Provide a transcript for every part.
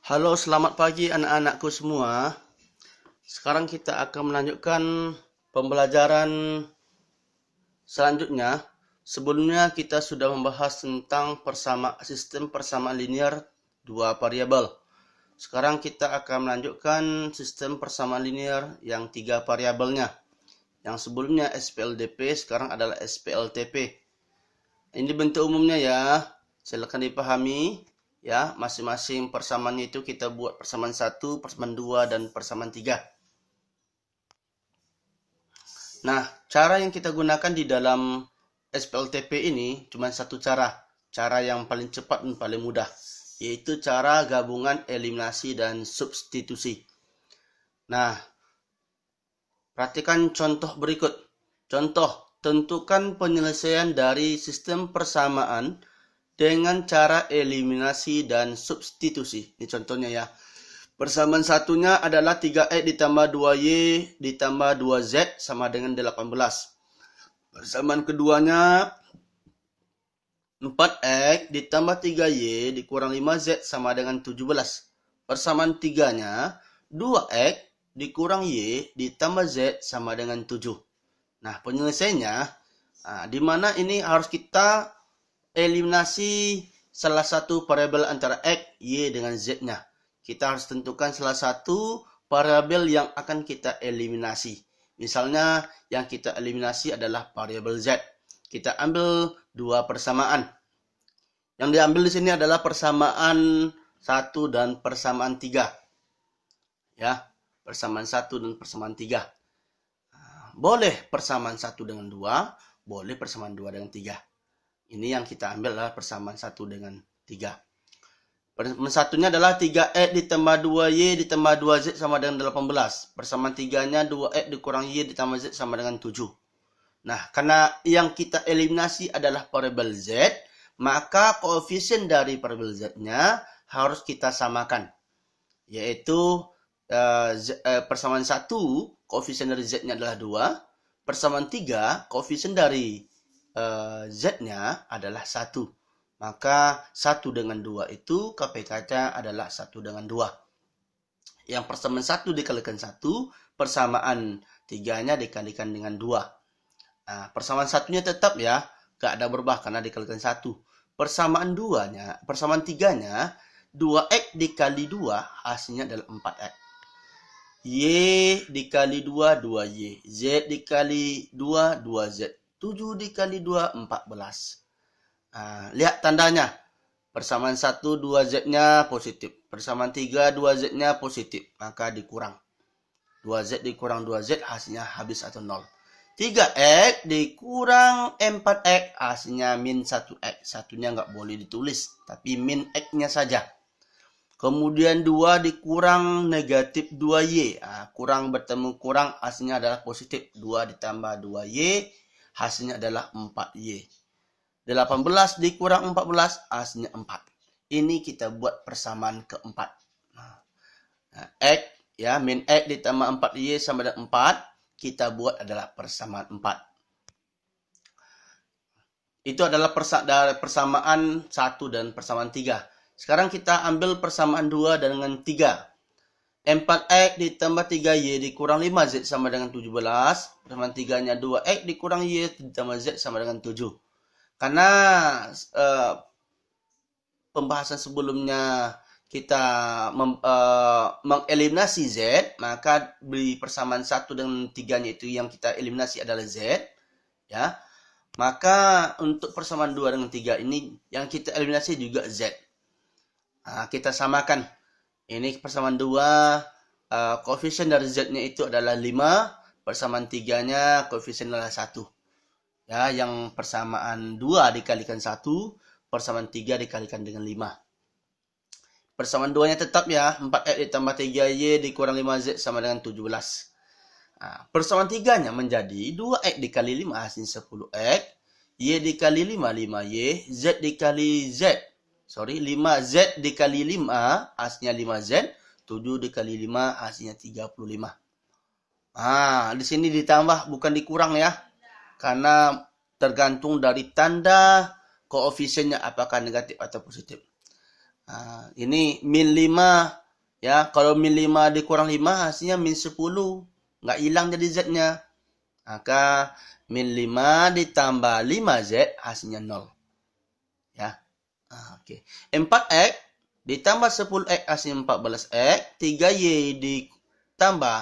Halo, selamat pagi anak-anakku semua. Sekarang kita akan melanjutkan pembelajaran selanjutnya. Sebelumnya kita sudah membahas tentang sistem persamaan linear dua variabel. Sekarang kita akan melanjutkan sistem persamaan linear yang tiga variabelnya. Yang sebelumnya SPLDP, sekarang adalah SPLTP. Ini bentuk umumnya ya. Silakan dipahami. Ya, masing-masing persamaannya itu kita buat persamaan 1, persamaan 2, dan persamaan 3. Nah, cara yang kita gunakan di dalam SPLTP ini cuma satu cara. Cara yang paling cepat dan paling mudah. Yaitu cara gabungan eliminasi dan substitusi. Nah, perhatikan contoh berikut. Contoh, tentukan penyelesaian dari sistem persamaan dengan cara eliminasi dan substitusi. Ini contohnya ya. Persamaan satunya adalah 3x ditambah 2y ditambah 2z sama dengan 18. Persamaan keduanya 4x ditambah 3y dikurang 5z sama dengan 17. Persamaan tiganya 2x dikurang y ditambah z sama dengan 7. Nah, penyelesaiannya, di mana ini harus kita eliminasi salah satu variabel antara x, y dengan z-nya. Kita harus tentukan salah satu variabel yang akan kita eliminasi. Misalnya yang kita eliminasi adalah variabel z. Kita ambil dua persamaan. Yang diambil di sini adalah persamaan 1 dan persamaan 3. Ya, persamaan 1 dan persamaan 3. Boleh persamaan 1 dengan 2, boleh persamaan 2 dengan 3. Ini yang kita ambil adalah persamaan 1 dengan 3. Persamaan satunya adalah 3x ditambah 2y ditambah 2z sama dengan 18. Persamaan 3-nya 2x dikurang y ditambah z sama dengan 7. Nah, karena yang kita eliminasi adalah variabel z, maka koefisien dari variabel z-nya harus kita samakan. Yaitu persamaan 1, koefisien dari z-nya adalah 2. Persamaan 3, koefisien dari z-nya adalah 1. Maka 1 dengan 2 itu KPK-nya adalah 1 dengan 2. Yang persamaan 1 dikalikan 1, persamaan 3-nya dikalikan dengan 2. Nah, persamaan 1-nya tetap ya, gak ada berubah karena dikalikan 1. Persamaan 3-nya, 2x dikali 2 hasilnya adalah 4x. Y dikali 2, 2y. Z dikali 2, 2z. 7 dikali 2, 14. Lihat tandanya. Persamaan 1, 2z-nya positif. Persamaan 3, 2z-nya positif. Maka dikurang. 2z dikurang 2z hasilnya habis atau 0. 3x dikurang 4x hasilnya min 1x. Satunya nggak boleh ditulis. Tapi min x-nya saja. Kemudian 2 dikurang negatif 2y. Kurang bertemu kurang hasilnya adalah positif. 2 ditambah 2y hasilnya adalah 4y. 18 dikurang 14 hasilnya 4. Ini kita buat persamaan keempat. X ya, min x ditambah 4y sama dengan 4. Kita buat adalah persamaan 4. Itu adalah persamaan 1 dan persamaan 3. Sekarang kita ambil persamaan 2 dengan 3. 4x ditambah 3y dikurang 5z sama dengan 17. Persamaan 3-nya 2x dikurang y ditambah z sama dengan 7. Karena pembahasan sebelumnya kita mengeliminasi z, maka di persamaan 1 dengan 3-nya itu yang kita eliminasi adalah z. Ya. Maka untuk persamaan 2 dengan 3 ini yang kita eliminasi juga z. Kita samakan. Ini persamaan 2, koefisien dari z-nya itu adalah 5, persamaan 3-nya koefisien adalah 1. Ya, yang persamaan 2 dikalikan 1, persamaan 3 dikalikan dengan 5. Persamaan 2-nya tetap ya, 4x ditambah 3y dikurang 5z sama dengan 17. Persamaan 3-nya menjadi 2x dikali 5 hasilnya 10x, y dikali 5, 5y, z dikali z. 5z dikali 5 hasilnya 5z, 7 dikali 5 hasilnya 35. Di sini ditambah bukan dikurang ya. Karena tergantung dari tanda koefisiennya apakah negatif atau positif. Ini min 5. Ya, kalau min 5 dikurang 5 hasilnya min 10. Nggak hilang jadi Z-nya. Maka min 5 ditambah 5Z hasilnya 0. Ya. Oke. 4X ditambah 10X hasilnya 14X. 3Y ditambah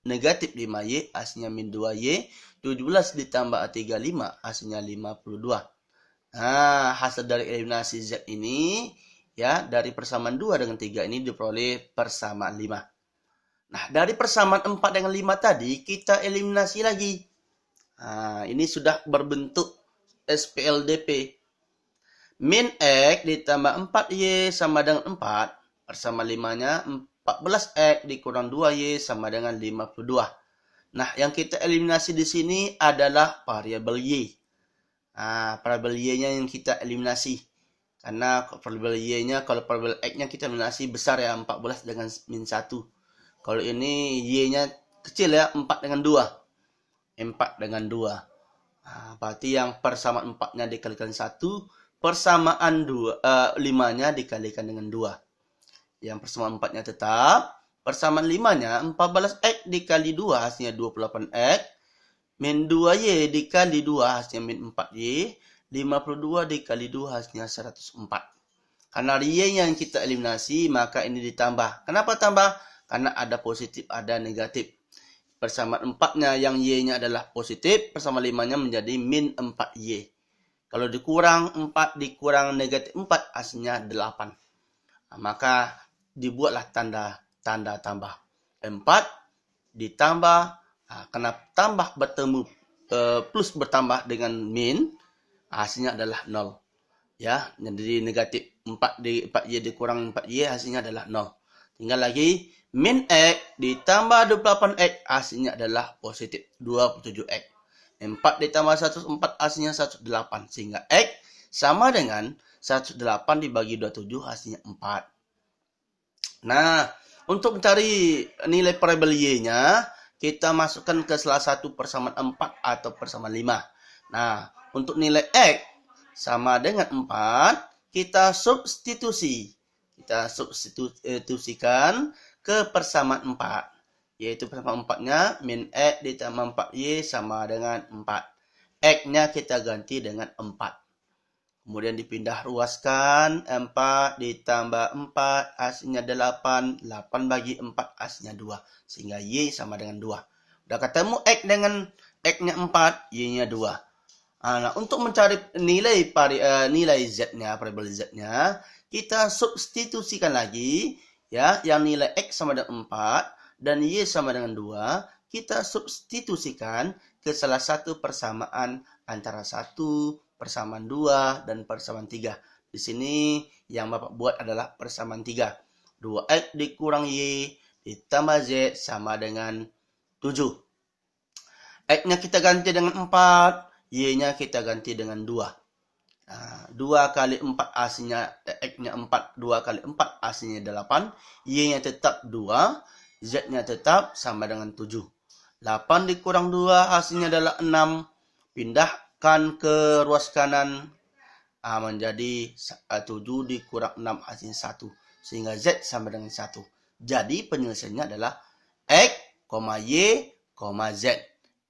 negatif 5Y hasilnya min 2Y. 17 ditambah 35 hasilnya 52. Nah, hasil dari eliminasi Z ini, ya, dari persamaan 2 dengan 3 ini diperoleh persamaan 5. Nah, dari persamaan 4 dengan 5 tadi, kita eliminasi lagi. Nah, ini sudah berbentuk SPLDP. Min X ditambah 4Y sama dengan 4, persamaan 5-nya 14X dikurang 2Y sama dengan 52. Nah, yang kita eliminasi di sini adalah variabel Y. Variabel Y-nya yang kita eliminasi. Karena variabel Y-nya, kalau variabel X-nya kita eliminasi besar ya, 14 dengan min 1. Kalau ini Y-nya kecil ya, 4 dengan 2. 4 dengan 2. Berarti yang persamaan 4-nya dikalikan 1, persamaan 5-nya dikalikan dengan 2. Yang persamaan 4-nya tetap, persamaan 5-nya 14X dikali 2 hasilnya 28X. Min 2Y dikali 2 hasilnya min 4Y. 52 dikali 2 hasilnya 104. Karena Y yang kita eliminasi, maka ini ditambah. Kenapa tambah? Karena ada positif, ada negatif. Persamaan 4-nya yang Y-nya adalah positif, persamaan 5-nya menjadi min 4Y. Kalau dikurang 4 dikurang negatif 4, hasilnya 8. Maka dibuatlah tanda tambah. 4 ditambah. Karena tambah bertemu plus bertambah dengan min, hasilnya adalah 0. Ya, jadi negatif 4Y dikurang 4Y hasilnya adalah 0. Tinggal lagi min X ditambah 28X hasilnya adalah positif 27X. 4 ditambah 104 hasilnya 108, sehingga X sama dengan 108 dibagi 27 hasilnya 4. Nah, untuk mencari nilai variabel Y-nya, kita masukkan ke salah satu persamaan 4 atau persamaan 5. Nah, untuk nilai X sama dengan 4, kita substitusi. Kita substitusikan ke persamaan 4. Yaitu persamaan 4-nya min X ditambah 4Y sama dengan 4. X-nya kita ganti dengan 4. Kemudian dipindah ruaskan, 4 ditambah 4 hasilnya 8, 8 bagi 4 hasilnya 2, sehingga Y sama dengan 2. Udah ketemu X dengan X-nya 4, Y-nya 2. Nah, untuk mencari nilai Z-nya, variabel Z-nya, kita substitusikan lagi, ya, yang nilai X sama dengan 4 dan Y sama dengan 2, kita substitusikan ke salah satu persamaan antara 1, persamaan 2, dan persamaan 3. Di sini yang Bapak buat adalah persamaan 3. 2X dikurang Y ditambah Z sama dengan 7. X-nya kita ganti dengan 4, Y-nya kita ganti dengan 2. 2 kali 4 hasilnya, X-nya 4, 2 kali 4 hasilnya 8. Y-nya tetap 2, Z-nya tetap sama dengan 7. 8 dikurang 2 hasilnya adalah 6. Pindahkan ke ruas kanan, menjadi 7 dikurang 6 hasilnya 1. Sehingga Z sama dengan 1. Jadi penyelesaiannya adalah X, Y, Z.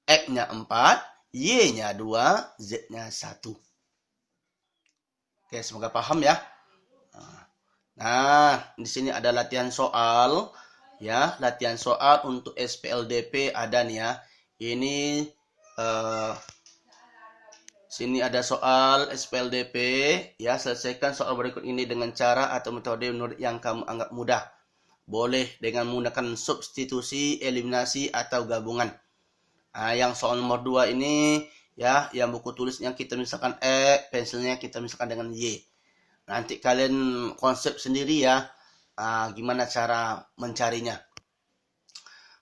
X-nya 4, Y-nya 2, Z-nya 1. Oke, semoga paham ya. Nah, di sini ada latihan soal. Ya, latihan soal untuk SPLDP ada nih ya. Ini sini ada soal SPLDP. Ya, selesaikan soal berikut ini dengan cara atau metode menurut yang kamu anggap mudah. Boleh dengan menggunakan substitusi, eliminasi, atau gabungan. Yang soal nomor 2 ini, ya, yang buku tulisnya kita misalkan pensilnya kita misalkan dengan Y. Nanti kalian konsep sendiri ya, gimana cara mencarinya.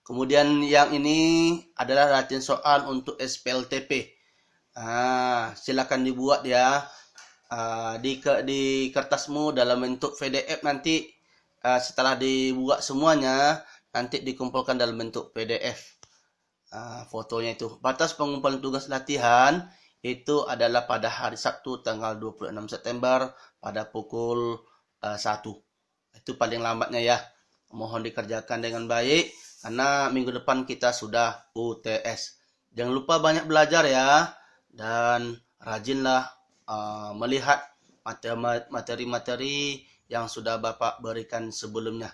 Kemudian yang ini adalah latihan soal untuk SPLTP. Silakan dibuat ya, di kertasmu dalam bentuk PDF nanti. Setelah dibuat semuanya, nanti dikumpulkan dalam bentuk PDF. Fotonya itu. Batas pengumpulan tugas latihan itu adalah pada hari Sabtu tanggal 26 September pada pukul 1. Itu paling lambatnya ya. Mohon dikerjakan dengan baik karena minggu depan kita sudah UTS. Jangan lupa banyak belajar ya dan rajinlah melihat materi-materi yang sudah Bapak berikan sebelumnya.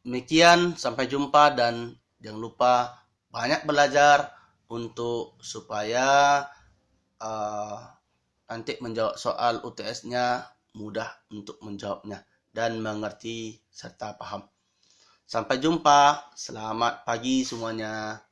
Demikian, sampai jumpa dan jangan lupa banyak belajar untuk supaya uh, nanti menjawab soal UTS-nya mudah untuk menjawabnya dan mengerti serta paham. Sampai jumpa. Selamat pagi semuanya.